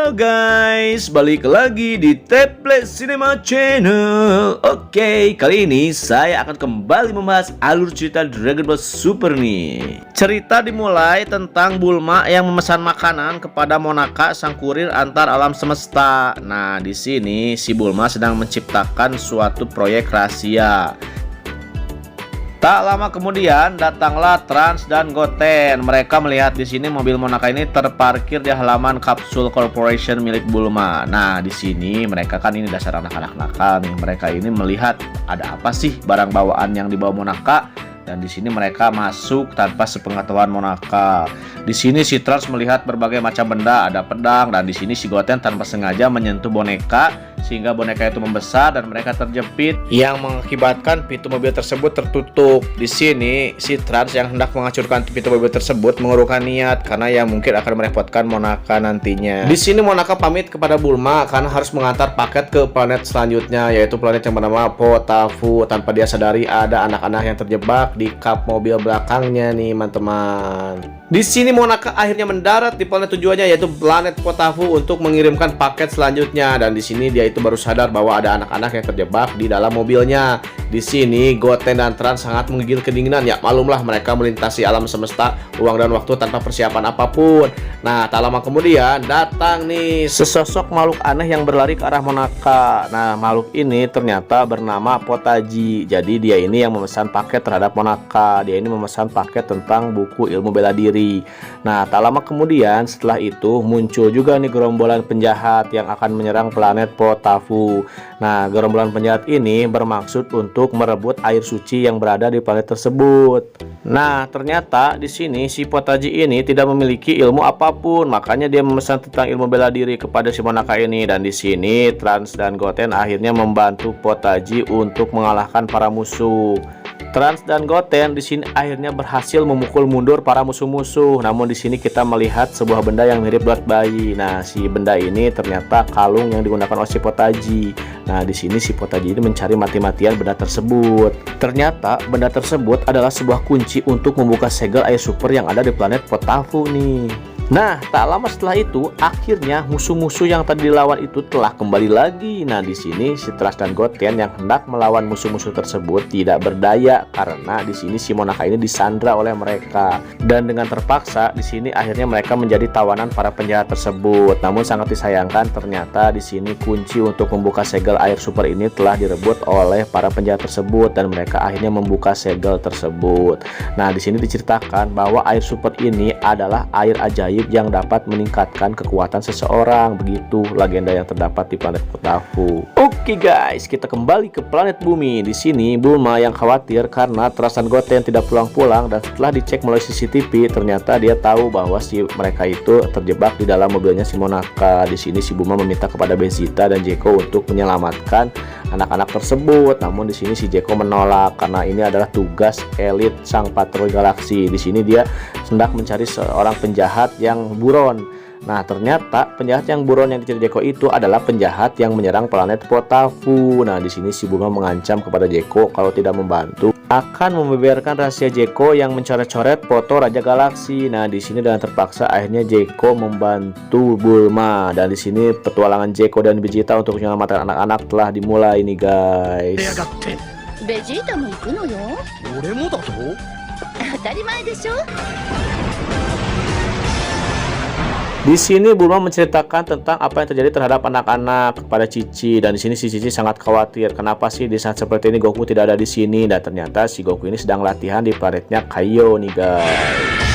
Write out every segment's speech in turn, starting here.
Halo guys, balik lagi di Tablet Cinema Channel. Oke, kali ini saya akan kembali membahas alur cerita Dragon Ball Super nih. Cerita dimulai tentang Bulma yang memesan makanan kepada Monaka, sang kurir antar alam semesta. Nah, di sini si Bulma sedang menciptakan suatu proyek rahasia. Tak lama kemudian datanglah Trunks dan Goten. Mereka melihat di sini mobil Monaka ini terparkir di halaman Capsule Corporation milik Bulma. Nah, di sini mereka kan ini dasar anak-anak nakal nih. Mereka ini melihat ada apa sih barang bawaan yang dibawa Monaka. Dan di sini mereka masuk tanpa sepengetahuan Monaka. Di sini si Trunks melihat berbagai macam benda, ada pedang, dan di sini si Goten tanpa sengaja menyentuh boneka sehingga boneka itu membesar dan mereka terjepit yang mengakibatkan pintu mobil tersebut tertutup. Di sini si Trunks yang hendak menghancurkan pintu mobil tersebut mengurungkan niat karena yang mungkin akan merepotkan Monaka nantinya. Di sini Monaka pamit kepada Bulma karena harus mengantar paket ke planet selanjutnya, yaitu planet yang bernama Potafu. Tanpa dia sadari ada anak-anak yang terjebak di kap mobil belakangnya nih teman-teman. Di sini Monaka akhirnya mendarat di planet tujuannya, yaitu planet Potafu, untuk mengirimkan paket selanjutnya. Dan di sini dia itu baru sadar bahwa ada anak-anak yang terjebak di dalam mobilnya. Di sini Goten dan Trunks sangat menggigil kedinginan. Ya malumlah, mereka melintasi alam semesta, ruang dan waktu tanpa persiapan apapun. Nah, tak lama kemudian datang nih sesosok makhluk aneh yang berlari ke arah Monaka. Nah, makhluk ini ternyata bernama Potaji. Jadi dia ini yang memesan paket terhadap Monaka. Dia ini memesan paket tentang buku ilmu bela diri. Nah, tak lama kemudian setelah itu muncul juga nih gerombolan penjahat yang akan menyerang planet Potafu. Nah, gerombolan penjahat ini bermaksud untuk merebut air suci yang berada di planet tersebut. Nah, ternyata di sini si Potaji ini tidak memiliki ilmu apapun, makanya dia memesan tentang ilmu bela diri kepada si Monaka ini. Dan di sini Trunks dan Goten akhirnya membantu Potaji untuk mengalahkan para musuh. Trunks dan Goten di sini akhirnya berhasil memukul mundur para musuh-musuh. Namun di sini kita melihat sebuah benda yang mirip berat bayi. Nah, si benda ini ternyata kalung yang digunakan oleh si Potaji. Nah, di sini si Potaji ini mencari mati-matian benda tersebut. Ternyata benda tersebut adalah sebuah kunci untuk membuka segel air super yang ada di planet Potafu nih. Nah, tak lama setelah itu, akhirnya musuh-musuh yang tadi dilawan itu telah kembali lagi. Nah, di sini si Trunks dan Goten yang hendak melawan musuh-musuh tersebut tidak berdaya karena di sini si Monaka ini disandra oleh mereka. Dan dengan terpaksa di sini akhirnya mereka menjadi tawanan para penjahat tersebut. Namun sangat disayangkan ternyata di sini kunci untuk membuka segel air super ini telah direbut oleh para penjahat tersebut dan mereka akhirnya membuka segel tersebut. Nah, di sini diceritakan bahwa air super ini adalah air ajaib yang dapat meningkatkan kekuatan seseorang. Begitu legenda yang terdapat di planet Potafu. Oke guys, kita kembali ke planet bumi. Di sini Bulma yang khawatir karena Trunks dan Goten tidak pulang-pulang, dan setelah dicek melalui CCTV ternyata dia tahu bahwa si mereka itu terjebak di dalam mobilnya si Monaka. Di sini si Bulma meminta kepada Vegeta dan Zeko untuk menyelamatkan anak-anak tersebut. Namun di sini si Zeko menolak karena ini adalah tugas elit sang patroli galaksi. Di sini dia hendak mencari seorang penjahat yang buron. Nah, ternyata penjahat yang buron yang dicari Zeko itu adalah penjahat yang menyerang planet Potafu. Nah, di sini si Bulma mengancam kepada Zeko kalau tidak membantu akan membeberkan rahasia Zeko yang mencoret-coret foto Raja Galaksi. Nah, di sini dengan terpaksa akhirnya Zeko membantu Bulma, dan di sini petualangan Zeko dan Vegeta untuk menyelamatkan anak-anak telah dimulai nih guys. Vegetaも行くのよ。俺もだぞ。当たり前でしょ。Di sini Bulma menceritakan tentang apa yang terjadi terhadap anak-anak kepada Cici, dan di sini si Cici sangat khawatir. Kenapa sih di saat seperti ini Goku tidak ada di sini? Dan ternyata si Goku ini sedang latihan di planetnya Kaio nih guys.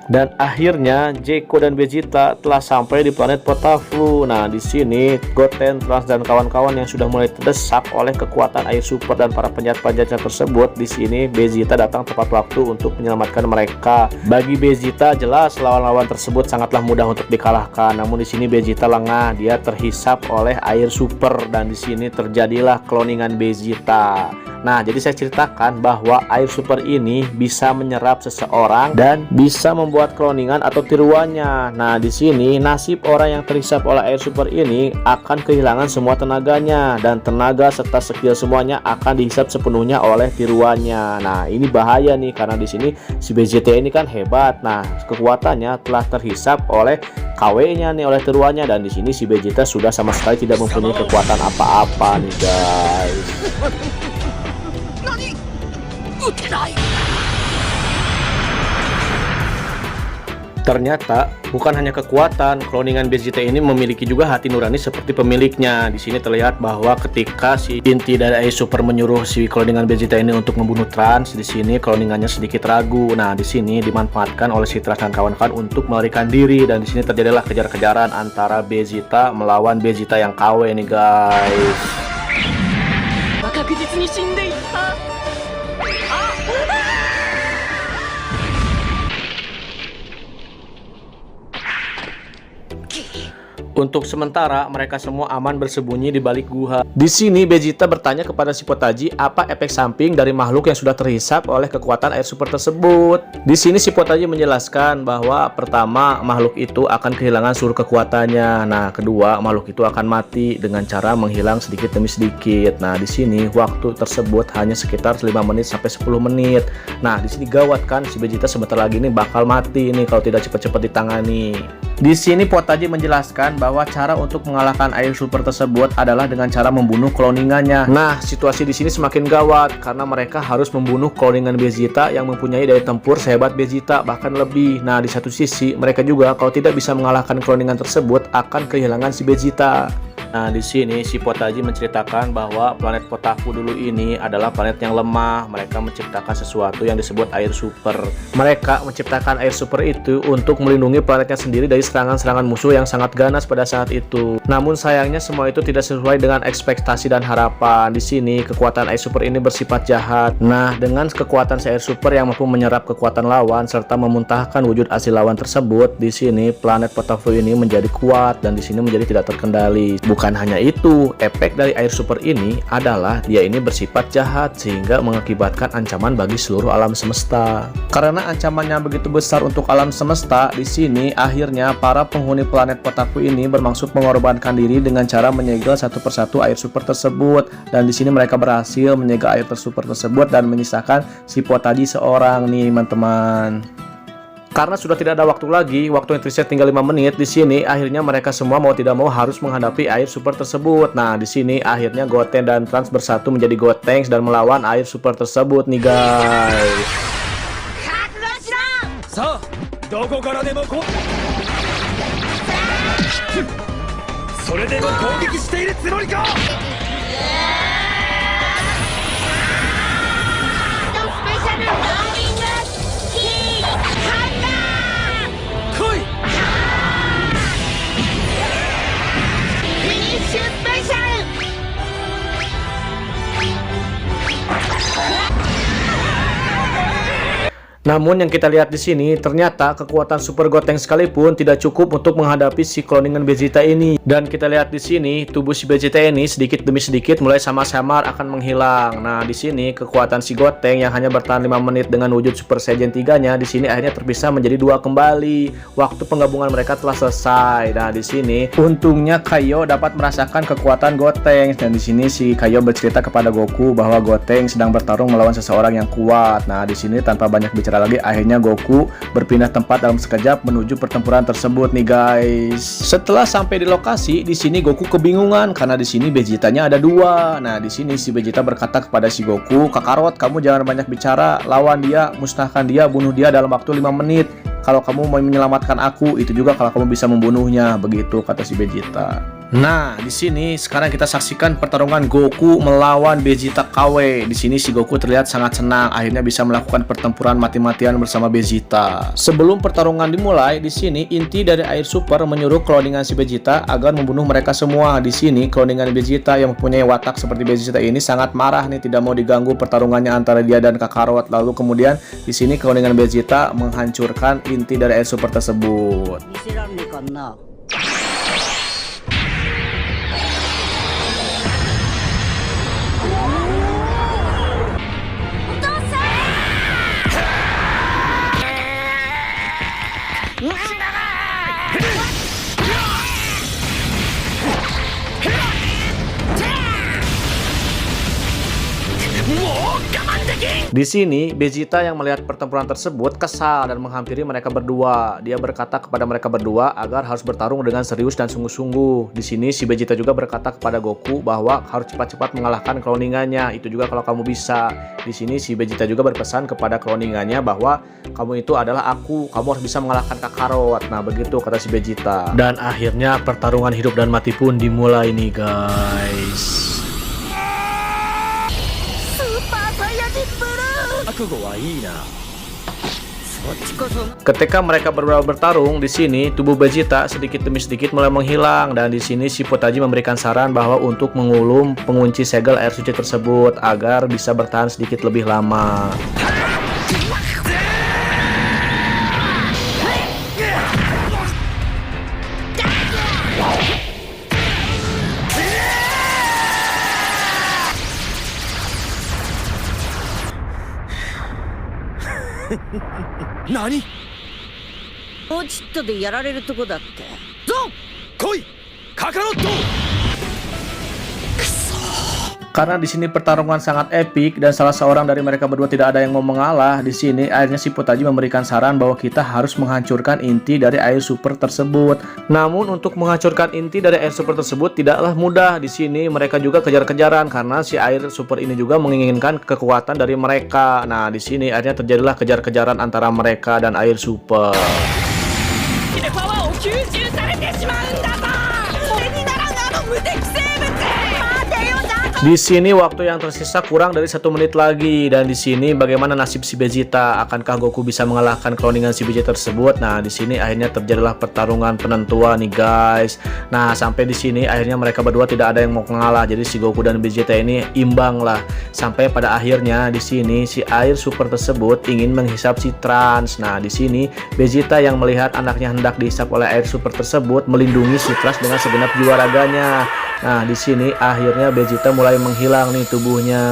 Dan akhirnya Zeko dan Vegeta telah sampai di planet Potafu. Nah, di sini Goten, Trunks dan kawan-kawan yang sudah mulai terdesak oleh kekuatan air super dan para penjahat-penjahatnya tersebut. Di sini Vegeta datang tepat waktu untuk menyelamatkan mereka. Bagi Vegeta jelas lawan-lawan tersebut sangatlah mudah untuk dikalahkan. Namun di sini Vegeta lengah, dia terhisap oleh air super dan di sini terjadilah kloningan Vegeta. Nah, jadi saya ceritakan bahwa air super ini bisa menyerap seseorang dan bisa membuat buat cloningan atau tiruannya. Nah, di sini nasib orang yang terhisap oleh air super ini akan kehilangan semua tenaganya, dan tenaga serta skill semuanya akan dihisap sepenuhnya oleh tiruannya. Nah, ini bahaya nih, karena di sini si Vegeta ini kan hebat. Nah, kekuatannya telah terhisap oleh KW-nya nih, oleh tiruannya, dan di sini si Vegeta sudah sama sekali tidak mempunyai kekuatan apa-apa nih, guys. Ternyata bukan hanya kekuatan, cloningan Vegeta ini memiliki juga hati nurani seperti pemiliknya. Di sini terlihat bahwa ketika si inti dari Air Super menyuruh si cloningan Vegeta ini untuk membunuh Trunks, di sini cloningannya sedikit ragu. Nah, di sini dimanfaatkan oleh si Trunks dan kawan-kawan untuk melarikan diri, dan di sini terjadilah kejar-kejaran antara Vegeta melawan Vegeta yang KW nih, guys. Untuk sementara mereka semua aman bersembunyi di balik gua. Di sini Vegeta bertanya kepada si Potaji apa efek samping dari makhluk yang sudah terhisap oleh kekuatan air super tersebut. Di sini si Potaji menjelaskan bahwa pertama, makhluk itu akan kehilangan seluruh kekuatannya. Nah, kedua, makhluk itu akan mati dengan cara menghilang sedikit demi sedikit. Nah, di sini waktu tersebut hanya sekitar 5 menit sampai 10 menit. Nah, di sini gawat kan, si Vegeta sebentar lagi nih bakal mati nih kalau tidak cepat-cepat ditangani. Di sini Potaji menjelaskan bahwa cara untuk mengalahkan air super tersebut adalah dengan cara membunuh cloningannya. Nah, situasi di sini semakin gawat karena mereka harus membunuh cloningan Vegeta yang mempunyai daya tempur sehebat Vegeta, bahkan lebih. Nah, di satu sisi mereka juga kalau tidak bisa mengalahkan cloningan tersebut akan kehilangan si Vegeta. Nah, di sini si Potaji menceritakan bahwa planet Potaku dulu ini adalah planet yang lemah. Mereka menciptakan sesuatu yang disebut air super. Mereka menciptakan air super itu untuk melindungi planetnya sendiri dari serangan-serangan musuh yang sangat ganas pada saat itu. Namun sayangnya semua itu tidak sesuai dengan ekspektasi dan harapan. Di sini kekuatan air super ini bersifat jahat. Nah, dengan kekuatan si air super yang mampu menyerap kekuatan lawan serta memuntahkan wujud asli lawan tersebut, di sini planet Potaku ini menjadi kuat dan di sini menjadi tidak terkendali. Bukan hanya itu, efek dari air super ini adalah dia ini bersifat jahat sehingga mengakibatkan ancaman bagi seluruh alam semesta. Karena ancamannya begitu besar untuk alam semesta, di sini akhirnya para penghuni planet Potaku ini bermaksud mengorbankan diri dengan cara menyegel satu persatu air super tersebut, dan di sini mereka berhasil menyegel air super tersebut dan menyisakan si Potaji seorang nih, teman-teman. Karena sudah tidak ada waktu lagi, waktu yang tersisa tinggal 5 menit, di sini akhirnya mereka semua mau tidak mau harus menghadapi air super tersebut. Nah, di sini akhirnya Goten dan Trunks bersatu menjadi Gotenks dan melawan air super tersebut nih, guys. Namun yang kita lihat di sini, ternyata kekuatan Super Gotenks sekalipun tidak cukup untuk menghadapi si cloningan Vegeta ini. Dan kita lihat di sini, tubuh si Vegeta ini sedikit demi sedikit mulai samar-samar akan menghilang. Nah, di sini kekuatan si Gotenks yang hanya bertahan 5 menit dengan wujud Super Saiyan 3-nya di sini akhirnya terpisah menjadi 2 kembali. Waktu penggabungan mereka telah selesai. Nah, di sini untungnya Kaio dapat merasakan kekuatan Gotenks, dan di sini si Kaio bercerita kepada Goku bahwa Gotenks sedang bertarung melawan seseorang yang kuat. Nah, di sini tanpa banyak bicara lagi, akhirnya Goku berpindah tempat dalam sekejap menuju pertempuran tersebut nih, guys. Setelah sampai di lokasi, di sini Goku kebingungan karena di sini Vegeta-nya ada 2. Nah, di sini si Vegeta berkata kepada si Goku, "Kakarot, kamu jangan banyak bicara, lawan dia, musnahkan dia, bunuh dia dalam waktu 5 menit. Kalau kamu mau menyelamatkan aku, itu juga kalau kamu bisa membunuhnya." Begitu kata si Vegeta. Nah, di sini sekarang kita saksikan pertarungan Goku melawan Vegeta KW. Di sini si Goku terlihat sangat senang, akhirnya bisa melakukan pertempuran mati-matian bersama Vegeta. Sebelum pertarungan dimulai, di sini inti dari air super menyuruh cloningan si Vegeta agar membunuh mereka semua. Di sini cloningan Vegeta yang mempunyai watak seperti Vegeta ini sangat marah nih, tidak mau diganggu pertarungannya antara dia dan Kakarot. Lalu kemudian di sini cloningan Vegeta menghancurkan inti dari air super tersebut. Di sini, Vegeta yang melihat pertempuran tersebut kesal dan menghampiri mereka berdua. Dia berkata kepada mereka berdua agar harus bertarung dengan serius dan sungguh-sungguh. Di sini, si Vegeta juga berkata kepada Goku bahwa harus cepat-cepat mengalahkan cloningannya. Itu juga kalau kamu bisa. Di sini, si Vegeta juga berpesan kepada cloningannya bahwa kamu itu adalah aku. Kamu harus bisa mengalahkan Kakarot. Nah, begitu kata si Vegeta. Dan akhirnya pertarungan hidup dan mati pun dimulai nih, guys. Ketika mereka berdua bertarung di sini, tubuh Vegeta sedikit demi sedikit mulai menghilang dan di sini si Potaji memberikan saran bahwa untuk mengulum pengunci segel air suci tersebut agar bisa bertahan sedikit lebih lama. Nani? もうちっとでやられるとこだって。ゾン来いカカロット Karena di sini pertarungan sangat epik dan salah seorang dari mereka berdua tidak ada yang mau mengalah, di sini akhirnya si Potaji memberikan saran bahwa kita harus menghancurkan inti dari air super tersebut. Namun untuk menghancurkan inti dari air super tersebut tidaklah mudah. Di sini mereka juga kejar-kejaran karena si air super ini juga menginginkan kekuatan dari mereka. Nah, di sini akhirnya terjadilah kejar-kejaran antara mereka dan air super. Di sini waktu yang tersisa kurang dari 1 menit lagi dan di sini bagaimana nasib si Vegeta? Akankah Goku bisa mengalahkan cloningan si Vegeta tersebut? Nah, di sini akhirnya terjadilah pertarungan penentuan nih, guys. Nah, sampai di sini akhirnya mereka berdua tidak ada yang mau mengalah. Jadi si Goku dan Vegeta ini imbang lah. Sampai pada akhirnya di sini si air super tersebut ingin menghisap si Trunks. Nah, di sini Vegeta yang melihat anaknya hendak dihisap oleh air super tersebut melindungi si Trunks dengan segenap jiwa raganya. Nah, di sini akhirnya Vegeta mulai menghilang nih tubuhnya.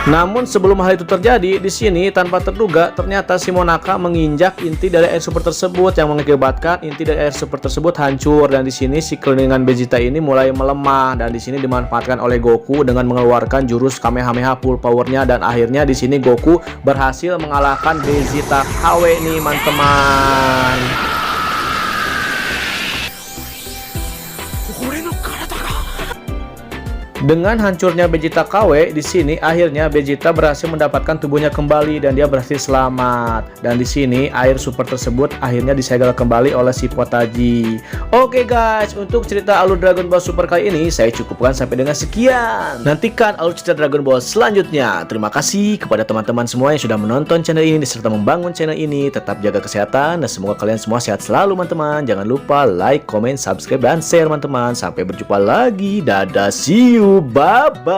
Namun sebelum hal itu terjadi, di sini tanpa terduga ternyata si Monaka menginjak inti dari air super tersebut yang mengakibatkan inti dari air super tersebut hancur dan di sini si cloningan Vegeta ini mulai melemah dan di sini dimanfaatkan oleh Goku dengan mengeluarkan jurus Kamehameha full powernya dan akhirnya di sini Goku berhasil mengalahkan Vegeta KW nih, teman-teman. Dengan hancurnya Vegeta KW, di sini akhirnya Vegeta berhasil mendapatkan tubuhnya kembali dan dia berhasil selamat. Dan di sini air super tersebut akhirnya disegel kembali oleh si Potaji. Oke guys, untuk cerita alur Dragon Ball Super kali ini saya cukupkan sampai dengan sekian. Nantikan alur cerita Dragon Ball selanjutnya. Terima kasih kepada teman-teman semua yang sudah menonton channel ini serta membangun channel ini. Tetap jaga kesehatan dan semoga kalian semua sehat selalu, teman-teman. Jangan lupa like, comment, subscribe, dan share, teman-teman. Sampai berjumpa lagi. Dadah, see you. Bye-bye.